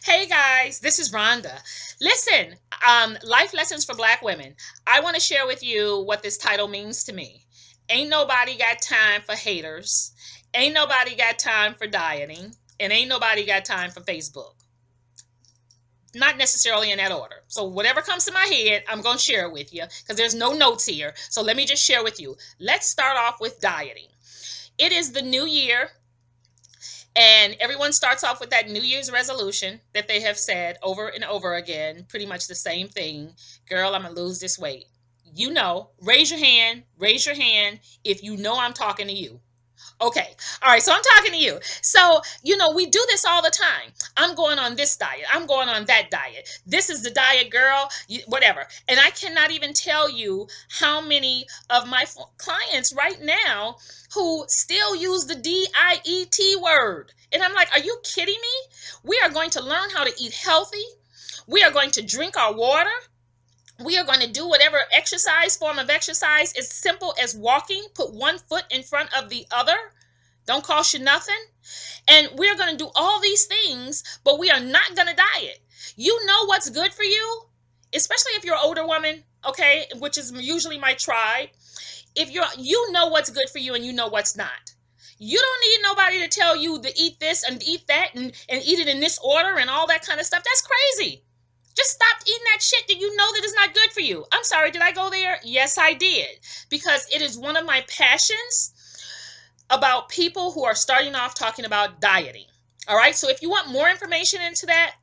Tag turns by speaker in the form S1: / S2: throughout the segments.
S1: Hey guys, this is Rhonda. Listen, life lessons for Black women. I want to share with you what this title means to me. Ain't nobody got time for haters. Ain't nobody got time for dieting. And ain't nobody got time for Facebook. Not necessarily in that order. So whatever comes to my head, I'm going to share it with you because there's no notes here. So let me just share with you. Let's start off with dieting. It is the new year. And everyone starts off with that New Year's resolution that they have said over and over again, pretty much the same thing. Girl, I'm going to lose this weight. You know, raise your hand if you know I'm talking to you. Okay. All right. So I'm talking to you. So, we do this all the time. I'm going on this diet. I'm going on that diet. This is the diet, girl, whatever. And I cannot even tell you how many of my clients right now who still use the DIET word. And I'm like, are you kidding me? We are going to learn how to eat healthy. We are going to drink our water. We are going to do whatever form of exercise is simple as walking. Put one foot in front of the other. Don't cost you nothing. And we're going to do all these things, but we are not going to diet. You know what's good for you, especially if you're an older woman, okay, which is usually my tribe. If you know what's good for you and you know what's not. You don't need nobody to tell you to eat this and eat that and eat it in this order and all that kind of stuff. That's crazy. Just stop eating that shit that you know that is not good for you. I'm sorry, did I go there? Yes, I did. Because it is one of my passions about people who are starting off talking about dieting. All right, so if you want more information into that,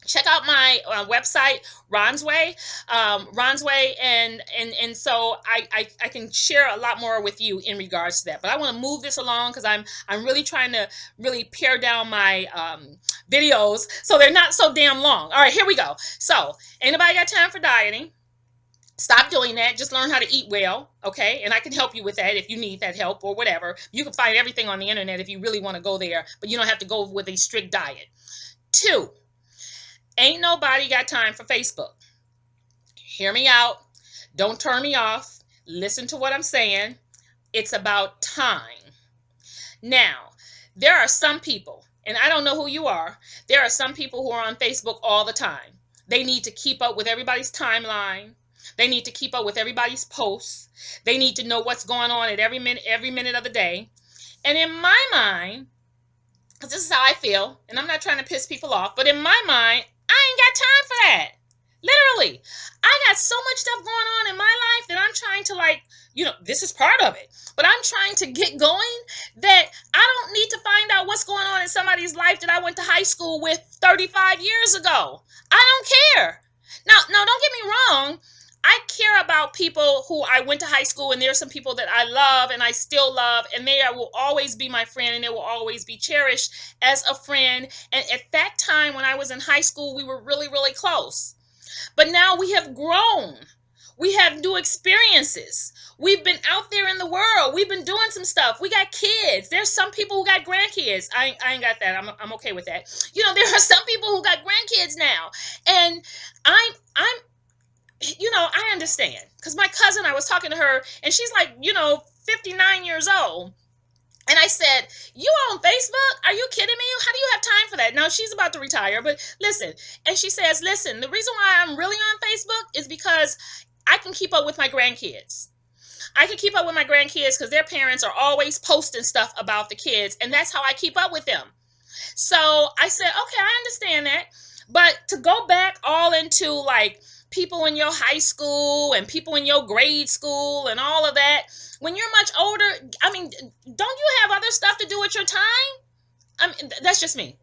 S1: check out my website, Ron's Way, and so I can share a lot more with you in regards to that. But I want to move this along because I'm really trying to really pare down my videos so they're not so damn long. All right, here we go. So, anybody got time for dieting? Stop doing that. Just learn how to eat well, okay? And I can help you with that if you need that help or whatever. You can find everything on the internet if you really want to go there, but you don't have to go with a strict diet. 2. Ain't nobody got time for Facebook. Hear me out. Don't turn me off. Listen to what I'm saying. It's about time. Now, there are some people, and I don't know who you are, there are some people who are on Facebook all the time. They need to keep up with everybody's timeline. They need to keep up with everybody's posts. They need to know what's going on at every minute of the day. And in my mind, because this is how I feel, and I'm not trying to piss people off, but in my mind, I ain't got time for that. Literally. I got so much stuff going on in my life that I'm trying to this is part of it, but I'm trying to get going that I don't need to find out what's going on in somebody's life that I went to high school with 35 years ago. I don't care. Now, don't get me wrong. I care about people who I went to high school, and there are some people that I love and I still love, and they will always be my friend, and they will always be cherished as a friend. And at that time when I was in high school, we were really, really close. But now we have grown. We have new experiences. We've been out there in the world. We've been doing some stuff. We got kids. There's some people who got grandkids. I ain't got that. I'm okay with that. There are some people who got grandkids now. And I understand, because my cousin, I was talking to her, and she's like, 59 years old. And I said, you on Facebook? Are you kidding me? How do you have time for that? Now, she's about to retire, but listen. And she says, listen, the reason why I'm really on Facebook is because I can keep up with my grandkids. I can keep up with my grandkids because their parents are always posting stuff about the kids, and that's how I keep up with them. So I said, okay, I understand that. But to go back all into people in your high school and people in your grade school and all of that, when you're much older, don't you have other stuff to do with your time? That's just me.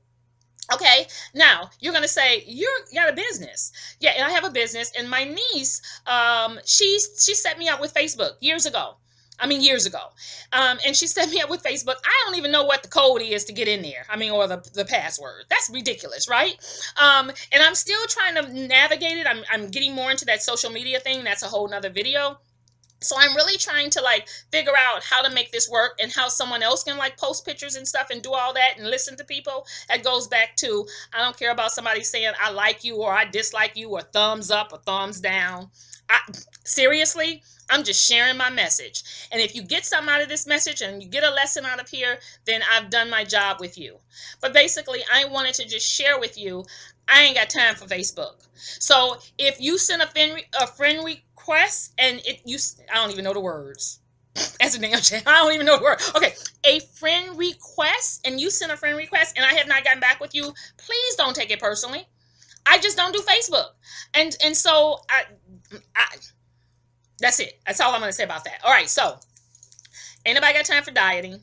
S1: Okay, now you're going to say, you got a business. Yeah, and I have a business, and my niece, she set me up with Facebook years ago. And she set me up with Facebook. I don't even know what the code is to get in there. Or the password. That's ridiculous, right? And I'm still trying to navigate it. I'm getting more into that social media thing. That's a whole nother video. So I'm really trying to like figure out how to make this work and how someone else can like post pictures and stuff and do all that and listen to people. That goes back to, I don't care about somebody saying I like you or I dislike you or thumbs up or thumbs down. Seriously, I'm just sharing my message. And if you get something out of this message and you get a lesson out of here, then I've done my job with you. But basically, I wanted to just share with you, I ain't got time for Facebook. So if you send a friend request and I don't even know the words. That's a damn shame. I don't even know the word. Okay, a friend request and you send a friend request and I have not gotten back with you, please don't take it personally. I just don't do Facebook. And so that's it. That's all I'm going to say about that. All right, so ain't nobody got time for dieting.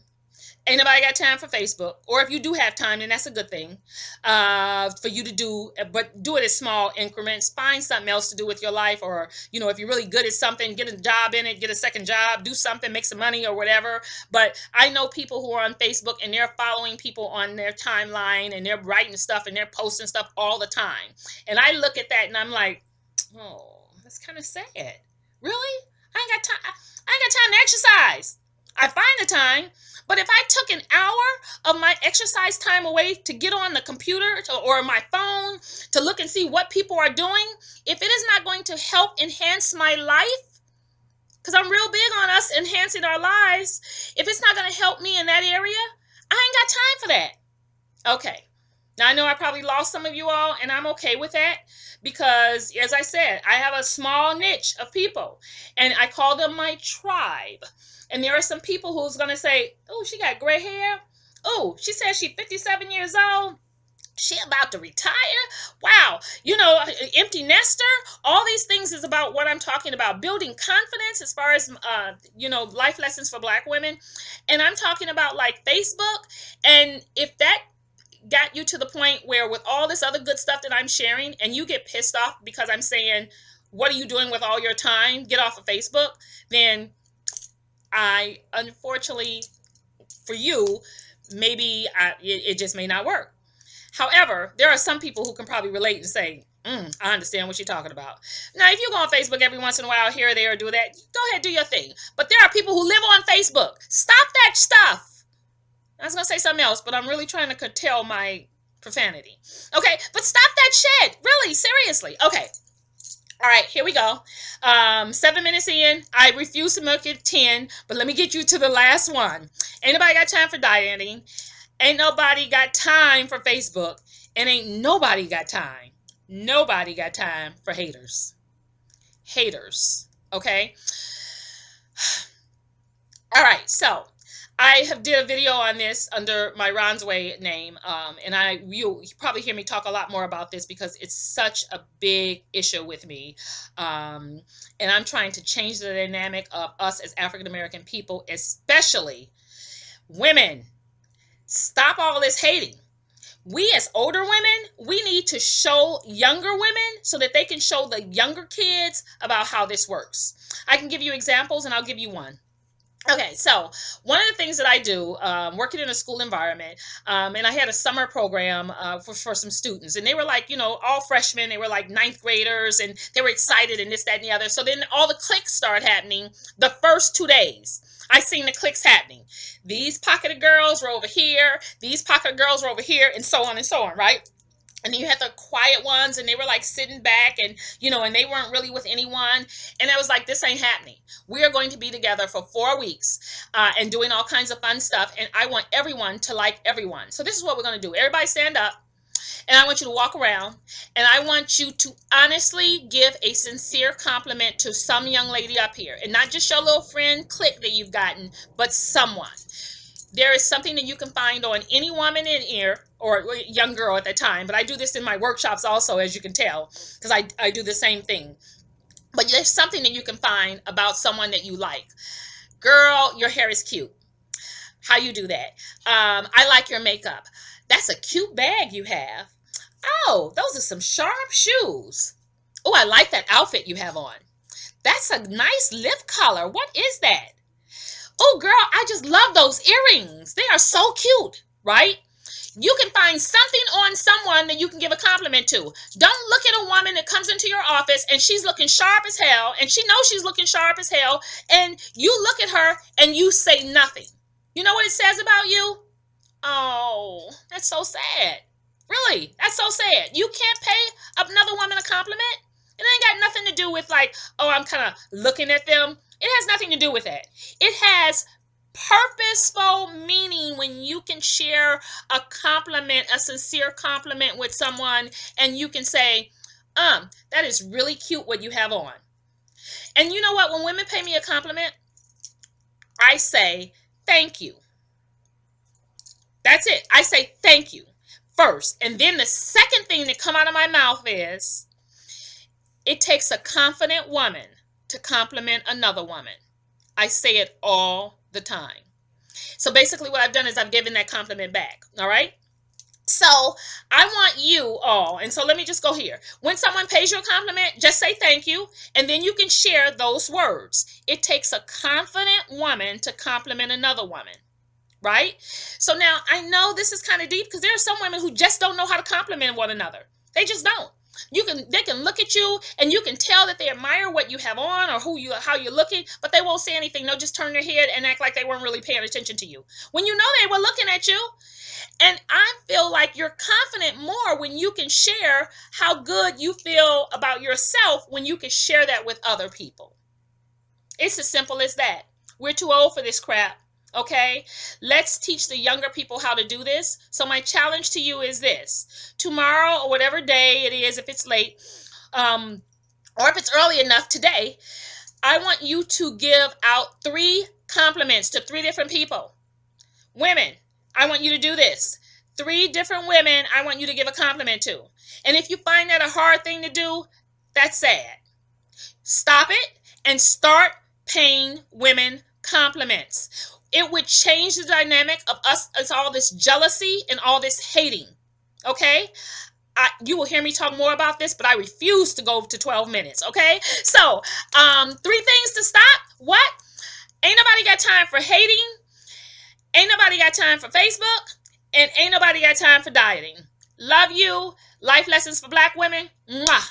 S1: Ain't nobody got time for Facebook. Or if you do have time, then that's a good thing for you to do. But do it in small increments. Find something else to do with your life. Or, you know, if you're really good at something, get a job in it. Get a second job. Do something. Make some money or whatever. But I know people who are on Facebook and they're following people on their timeline. And they're writing stuff and they're posting stuff all the time. And I look at that and I'm like, oh, that's kind of sad. Really? I ain't got time. I ain't got time to exercise. I find the time. But if I took an hour of my exercise time away to get on the computer or my phone to look and see what people are doing, if it is not going to help enhance my life, because I'm real big on us enhancing our lives, if it's not going to help me in that area, I ain't got time for that. Okay. Now, I know I probably lost some of you all, and I'm okay with that because, as I said, I have a small niche of people, and I call them my tribe. And there are some people who's going to say, oh, she got gray hair. Oh, she says she's 57 years old. She about to retire. Wow. You know, empty nester. All these things is about what I'm talking about. Building confidence as far as, you know, life lessons for Black women. And I'm talking about like Facebook. And if that got you to the point where with all this other good stuff that I'm sharing and you get pissed off because I'm saying, what are you doing with all your time? Get off of Facebook. Then unfortunately for you, maybe it just may not work. However, there are some people who can probably relate and say, I understand what you're talking about. Now, if you go on Facebook every once in a while, here or there, or do that, go ahead, do your thing. But there are people who live on Facebook. Stop that stuff. I was going to say something else, but I'm really trying to curtail my profanity. Okay, but stop that shit. Really, seriously. Okay. All right, here we go. 7 minutes in. I refuse to make it 10, but let me get you to the last one. Ain't nobody got time for dieting. Ain't nobody got time for Facebook. And ain't nobody got time. Nobody got time for haters. Haters. Okay? All right, so I have did a video on this under my Ron's Way name, and you'll probably hear me talk a lot more about this because it's such a big issue with me, and I'm trying to change the dynamic of us as African American people, especially women. Stop all this hating. We as older women, we need to show younger women so that they can show the younger kids about how this works. I can give you examples, and I'll give you one. Okay, so one of the things that I do, working in a school environment, and I had a summer program for some students, and they were like, you know, all freshmen, they were like 9th graders, and they were excited and this, that, and the other. So then all the cliques started happening the first 2 days. I seen the cliques happening. These pocketed girls were over here, these pocketed girls were over here, and so on, right? And then you had the quiet ones, and they were like sitting back, and you know, and they weren't really with anyone. And I was like, this ain't happening. We are going to be together for 4 weeks and doing all kinds of fun stuff. And I want everyone to like everyone. So this is what we're going to do. Everybody stand up, and I want you to walk around, and I want you to honestly give a sincere compliment to some young lady up here, and not just your little friend clique that you've gotten, but someone. There is something that you can find on any woman in here, or young girl at the time, but I do this in my workshops also, as you can tell, because I do the same thing. But there's something that you can find about someone that you like. Girl, your hair is cute. How you do that? I like your makeup. That's a cute bag you have. Oh, those are some sharp shoes. Oh, I like that outfit you have on. That's a nice lip color. What is that? Oh, girl, I just love those earrings. They are so cute, right? You can find something on someone that you can give a compliment to. Don't look at a woman that comes into your office and she's looking sharp as hell, and she knows she's looking sharp as hell, and you look at her and you say nothing. You know what it says about you? Oh, that's so sad. Really, that's so sad. You can't pay another woman a compliment. It ain't got nothing to do with like, oh, I'm kind of looking at them. It has nothing to do with that. It has purposeful meaning when you can share a compliment, a sincere compliment with someone, and you can say, that is really cute what you have on. And you know what? When women pay me a compliment, I say, thank you. That's it. I say thank you first. And then the second thing that come out of my mouth is, it takes a confident woman to compliment another woman. I say it all the time. So basically what I've done is I've given that compliment back. All right. So I want you all, and so let me just go here. When someone pays you a compliment, just say thank you, and then you can share those words. It takes a confident woman to compliment another woman, right? So now I know this is kind of deep because there are some women who just don't know how to compliment one another. They just don't. They can look at you and you can tell that they admire what you have on or how you're looking, but they won't say anything. They'll just turn their head and act like they weren't really paying attention to you when you know they were looking at you. And I feel like you're confident more when you can share how good you feel about yourself, when you can share that with other people. It's as simple as that. We're too old for this crap. Okay, let's teach the younger people how to do this. So my challenge to you is this: tomorrow or whatever day it is, if it's late, or if it's early enough today, I want you to give out 3 compliments to 3 different people. Women, I want you to do this. 3 different women I want you to give a compliment to. And if you find that a hard thing to do, that's sad. Stop it and start paying women compliments. It would change the dynamic of us. It's all this jealousy and all this hating. Okay? You will hear me talk more about this, but I refuse to go to 12 minutes. Okay? So, 3 things to stop. What? Ain't nobody got time for hating. Ain't nobody got time for Facebook. And ain't nobody got time for dieting. Love you. Life Lessons for Black Women. Mwah.